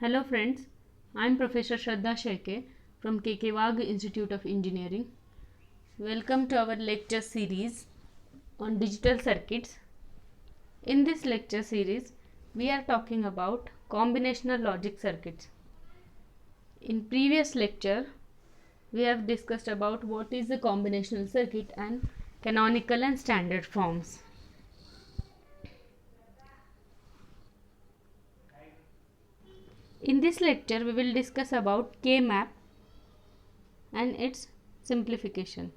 Hello friends, I am Professor Shraddha Sheke from KK Wag Institute of Engineering. Welcome to our lecture series on digital circuits. In this lecture series, we are talking about combinational logic circuits. In previous lecture, we have discussed about what is the combinational circuit and canonical and standard forms. In this lecture, we will discuss about K-map and its simplification.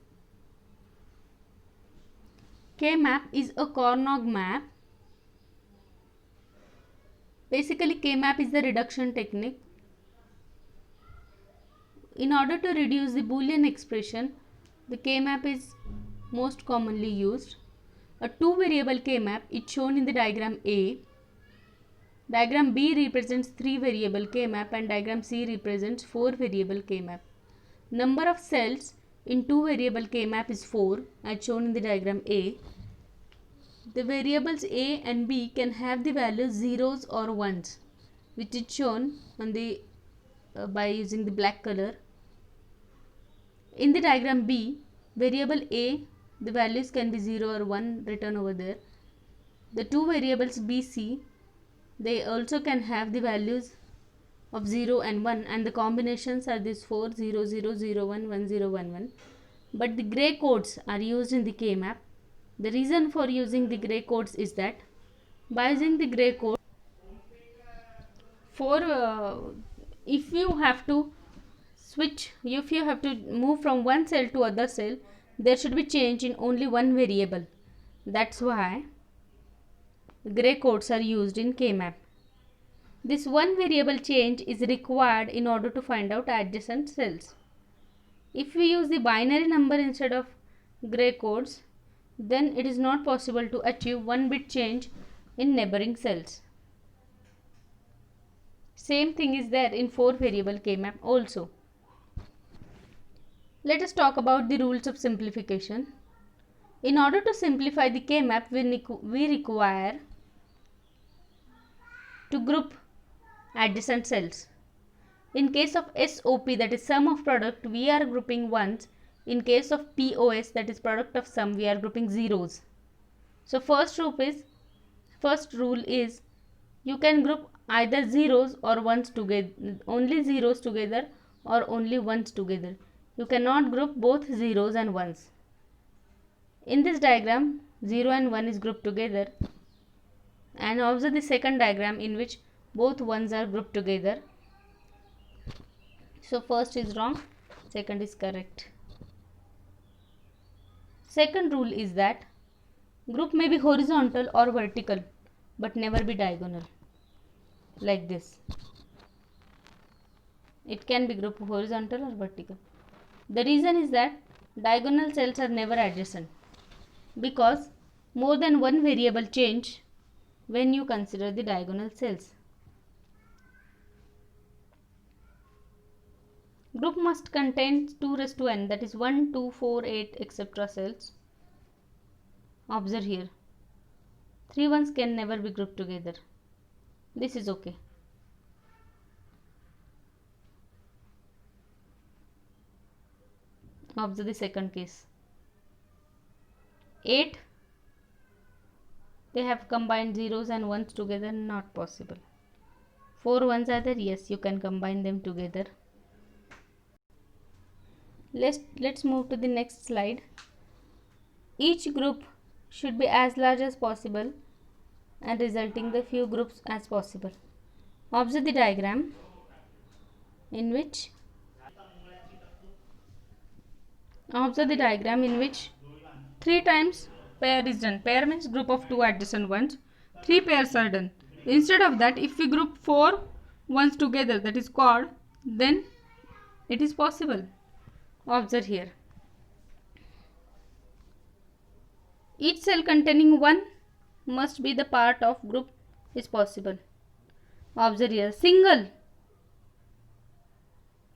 K-map is a Karnaugh map. Basically, K-map is the reduction technique. In order to reduce the Boolean expression, the K-map is most commonly used. A two-variable K-map is shown in the diagram A. Diagram B represents three-variable K-map and diagram C represents four-variable K-map. Number of cells in two-variable K-map is 4 as shown in the diagram A. The variables A and B can have the values zeros or ones, which is shown on the by using the black color. In the diagram B, variable A, the values can be 0 or 1 written over there. The two variables B, C, they also can have the values of 0 and 1, and the combinations are these 4, 0, 0, 0, 1, 1, 0, 1, 1. But the gray codes are used in the K-map. The reason for using the gray codes is that by using the gray code, if you have to move from one cell to other cell, there should be change in only one variable. That's why gray codes are used in K-map. This one variable change is required in order to find out adjacent cells. If we use the binary number instead of gray codes, then it is not possible to achieve one bit change in neighboring cells. Same thing is there in four variable K-map also. Let us talk about the rules of simplification. In order to simplify the K-map, we require to group adjacent cells. In case of SOP, that is sum of product, we are grouping ones. In case of POS, that is product of sum, we are grouping zeros. So first rule is you can group either zeros or ones together, only zeros together or only ones together. You cannot group both zeros and ones. In this diagram, 0 and 1 is grouped together, and observe the second diagram in which both ones are grouped together. So first is wrong, second is correct. Second rule is that group may be horizontal or vertical but never be diagonal, like this. It can be grouped horizontal or vertical. The reason is that diagonal cells are never adjacent because more than one variable change when you consider the diagonal cells. Group must contain 2 raised to n, that is 1, 2, 4, 8, etc. cells. Observe here. 3 ones can never be grouped together. This is okay. Observe the second case. 8, they have combined zeros and ones together, not possible. 4 ones are there, yes, you can combine them together. Let's move to the next slide. Each group should be as large as possible and resulting the few groups as possible. Observe the diagram in which 3 times pair is done. Pair means group of 2 adjacent ones. 3 pairs are done. Instead of that, if we group 4 ones together, that is quad, then it is possible. Observe here. Each cell containing 1 must be the part of group is possible. Observe here. Single.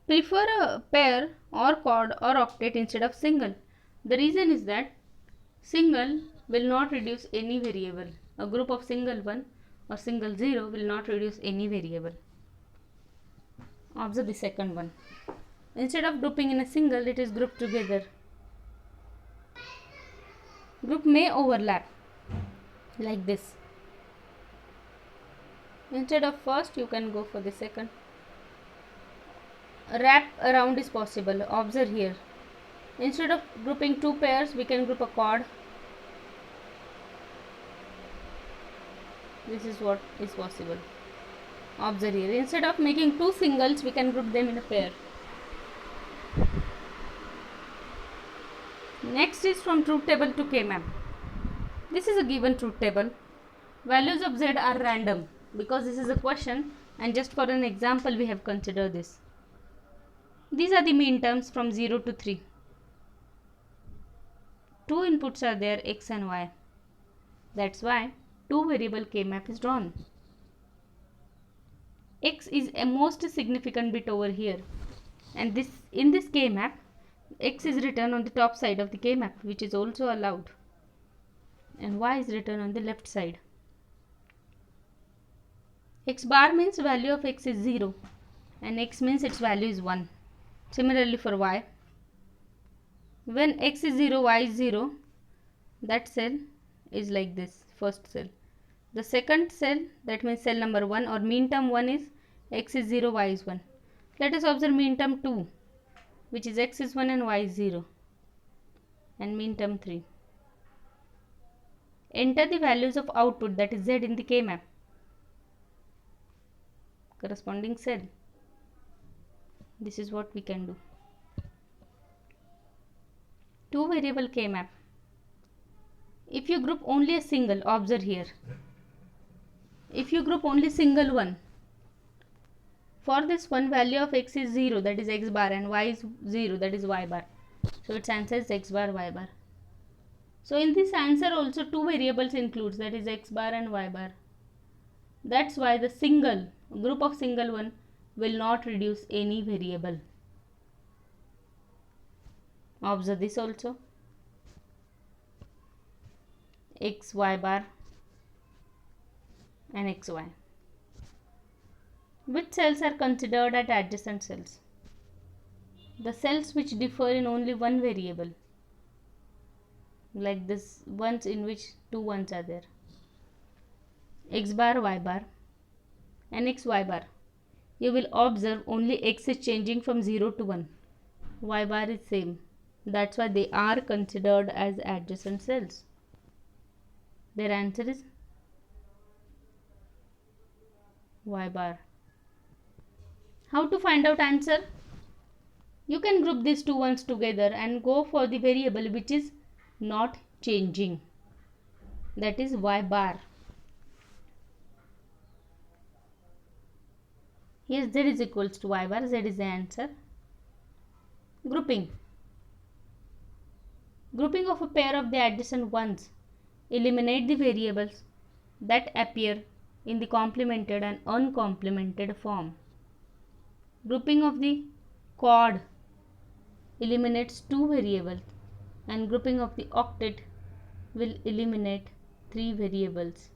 Prefer a pair or quad or octet instead of single. The reason is that single will not reduce any variable. A group of single 1 or single 0 will not reduce any variable. Observe the second one. Instead of grouping in a single, it is grouped together. Group may overlap like this. Instead of first, you can go for the second. A wrap around is possible. Observe here. Instead of grouping two pairs, we can group a chord. This is what is possible. Observe here. Instead of making two singles, we can group them in a pair. Next is from truth table to K-map. This is a given truth table. Values of Z are random because this is a question, and just for an example we have considered this. These are the mean terms from 0 to 3. Two inputs are there, X and Y. That's why two variable K-map is drawn. X is a most significant bit over here, and in this K-map, X is written on the top side of the K-map, which is also allowed, and Y is written on the left side. X bar means value of X is 0 and X means its value is 1. Similarly for Y, when X is 0, Y is 0, that cell is like this, first cell. The second cell, that means cell number 1 or mean term 1 is X is 0, Y is 1. Let us observe mean term 2, which is X is 1 and Y is 0, and mean term 3. Enter the values of output, that is Z, in the K-map. Corresponding cell. This is what we can do. Two variable K-map. If you group only a single, observe here. If you group only single one, for this one value of X is 0, that is X bar, and Y is 0, that is Y bar. So its answer is X bar, Y bar. So in this answer also two variables includes, that is X bar and Y bar. That's why the group of single one will not reduce any variable. Observe this also. X, Y bar and X, Y. Which cells are considered as adjacent cells? The cells which differ in only one variable, like this ones in which two ones are there. X bar, Y bar and X, Y bar. You will observe only X is changing from 0 to 1. Y bar is same. That's why they are considered as adjacent cells. Their answer is Y bar. How to find out answer? You can group these two ones together and go for the variable which is not changing. That is Y bar. Here Z is equals to Y bar. Z is the answer. Grouping. Grouping of a pair of the adjacent ones. Eliminate the variables that appear in the complemented and uncomplemented form. Grouping of the chord eliminates two variables, and grouping of the octet will eliminate three variables.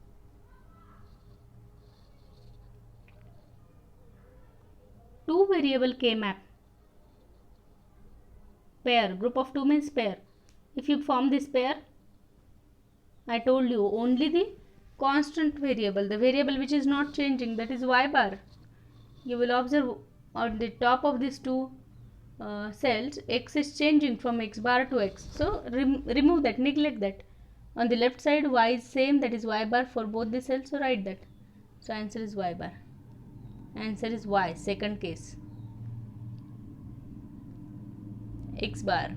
Two variable K-map. Pair. Group of two means pair. If you form this pair, I told you only the constant variable, the variable which is not changing, that is Y bar. You will observe on the top of these two cells, X is changing from X bar to X. So remove that, neglect that. On the left side, Y is same, that is Y bar for both the cells. So write that. So answer is Y bar. Answer is Y, second case. X bar,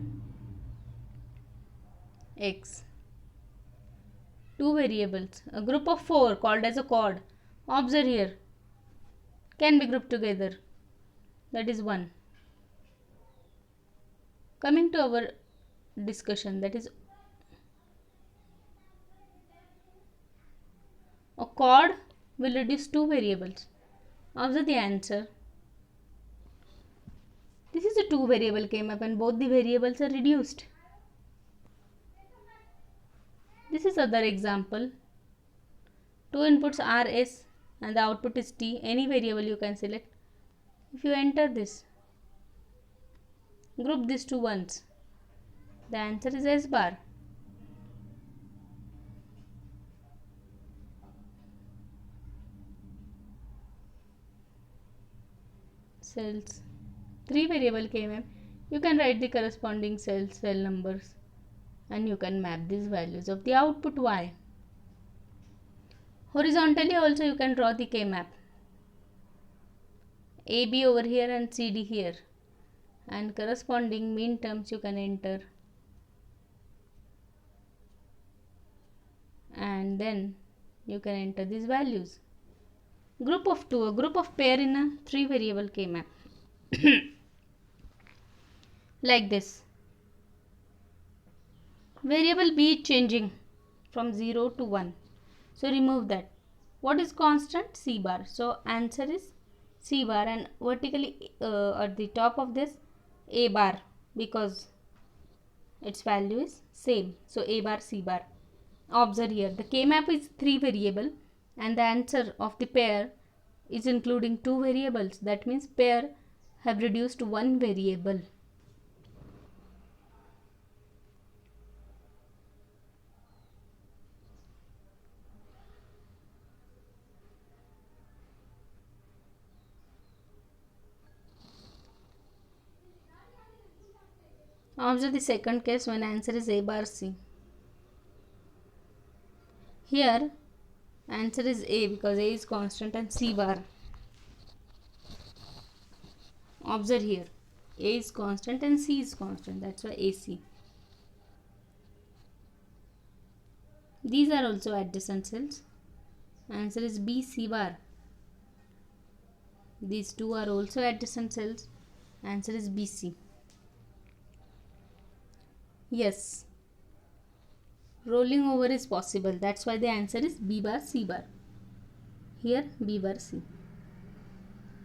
X. Two variables. A group of four called as a chord. Observe here. Can be grouped together. That is 1. Coming to our discussion, that is a chord will reduce two variables. Observe the answer. This is a two variable K-map and both the variables are reduced. This is other example. Two inputs are S and the output is T. Any variable you can select. If you enter this, group these two ones, the answer is S bar. Cells, 3 variable K-map. You can write the corresponding cell numbers, and you can map these values of the output Y. Horizontally also you can draw the K-map. AB over here and CD here, and corresponding mean terms you can enter, and then you can enter these values. Group of 2, a group of pair in a 3 variable K-map. Like this. Variable B is changing from 0 to 1. So remove that. What is constant? C bar. So answer is C bar, and vertically at the top of this A bar, because its value is same. So A bar, C bar. Observe here, the K-map is 3 variable and the answer of the pair is including 2 variables. That means pair have reduced to 1 variable. Observe the second case when answer is A bar C. Here answer is A because A is constant and C bar. Observe here, A is constant and C is constant, that's why AC. These are also adjacent cells. Answer is B, C bar. These two are also adjacent cells. Answer is BC. Yes, rolling over is possible. That's why the answer is B bar, C bar. Here B bar, C.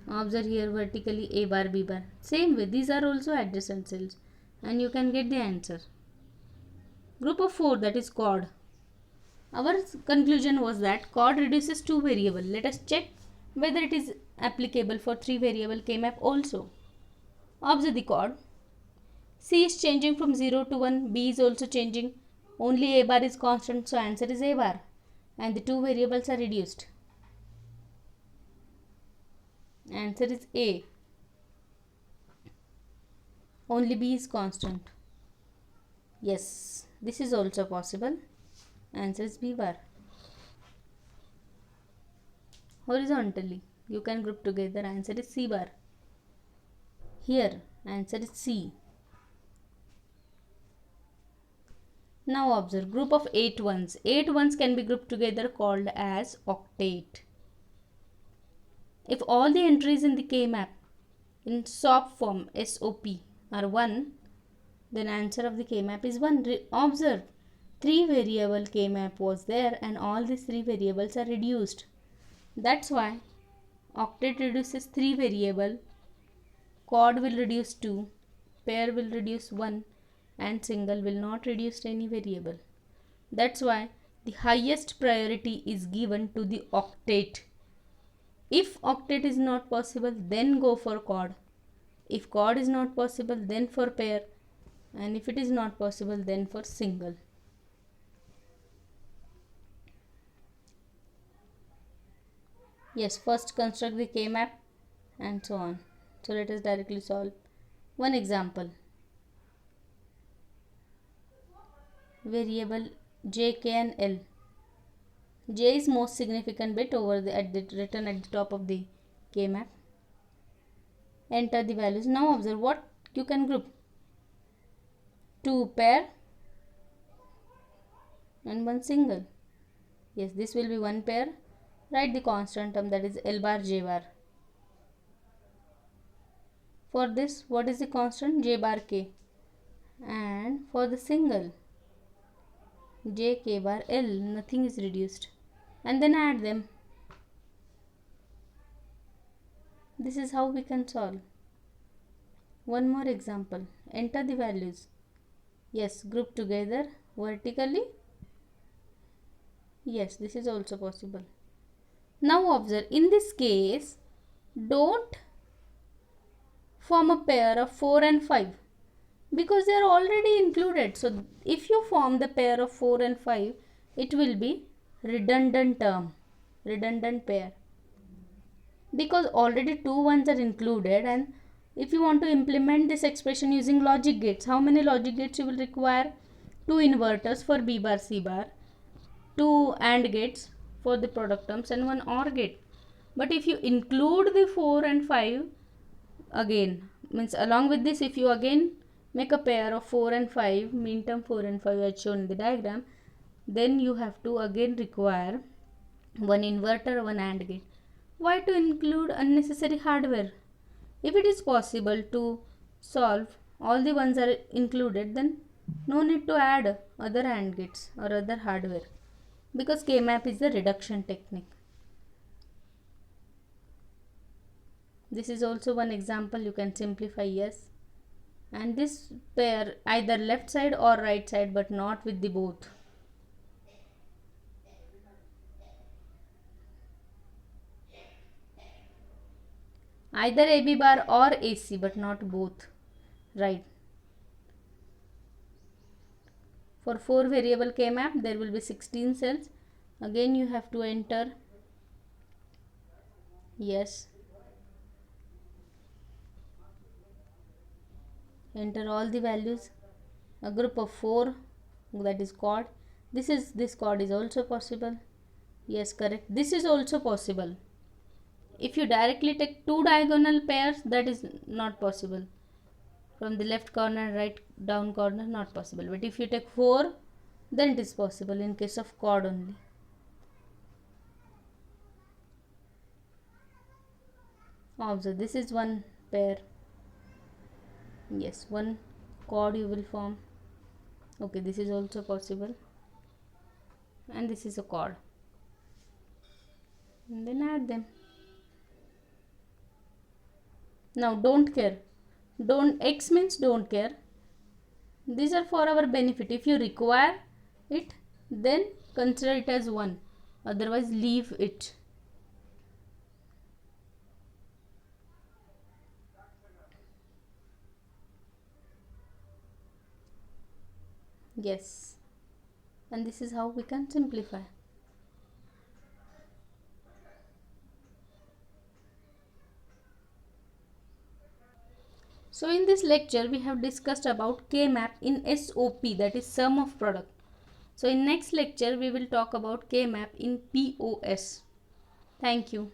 Observe here vertically A bar, B bar. Same way, these are also adjacent cells, and you can get the answer. Group of 4, that is chord. Our conclusion was that chord reduces 2 variable. Let us check whether it is applicable for 3 variable K-map also. Observe the chord. C is changing from 0 to 1. B is also changing. Only A bar is constant, so answer is A bar. And the 2 variables are reduced. Answer is A. Only B is constant. Yes, this is also possible. Answer is B bar. Horizontally, you can group together. Answer is C bar. Here, answer is C. Now observe, group of 8 ones. 8 ones can be grouped together called as octet. If all the entries in the K-map in SOP form, SOP, are 1, then answer of the K-map is 1. Observe, 3 variable K-map was there and all these 3 variables are reduced. That's why octet reduces 3 variable, chord will reduce 2, pair will reduce 1, and single will not reduce any variable. That's why the highest priority is given to the octet. If octet is not possible, then go for chord. If chord is not possible, then for pair. And if it is not possible, then for single. Yes, first construct the K-map and so on. So let us directly solve. One example. Variable J, K and L. J is most significant bit over written at the top of the K-map. Enter the values. Now observe what you can group. 2 pair and 1 single. Yes, this will be 1 pair. Write the constant term, that is L bar, J bar. For this, what is the constant? J bar, K. And for the single, J, K bar, L, nothing is reduced. And then add them. This is how we can solve. One more example. Enter the values. Yes, group together vertically. Yes, this is also possible. Now observe, in this case, don't form a pair of 4 and 5? Because they are already included. So if you form the pair of 4 and 5, it will be redundant term, redundant pair, because already two ones are included. And if you want to implement this expression using logic gates, how many logic gates you will require? Two inverters for B bar C bar, two AND gates for the product terms, and one OR gate. But if you include the 4 and 5 again, means along with this, if you again make a pair of 4 and 5, mean term 4 and 5 as shown in the diagram, then you have to again require one inverter, one AND gate. Why to include unnecessary hardware? If it is possible to solve, all the ones are included, then no need to add other AND gates or other hardware, because K-map is the reduction technique. This is also one example you can simplify, yes. And this pair either left side or right side, but not with the both. Either AB bar or AC, but not both, right? For 4 variable K-map, there will be 16 cells. Again you have to enter, yes, enter all the values. A group of 4, that is chord. This chord is also possible, yes, correct. This is also possible. If you directly take two diagonal pairs, that is not possible. From the left corner, right down corner, not possible. But if you take 4, then it is possible in case of chord only. Observe, this is one pair, yes, one chord you will form. Okay, this is also possible, and this is a chord, and then add them. Now don't care, X means don't care. These are for our benefit. If you require it, then consider it as 1, otherwise leave it. Yes, and this is how we can simplify. So in this lecture we have discussed about K-map in SOP, that is sum of product. So in next lecture we will talk about K-map in POS. Thank you.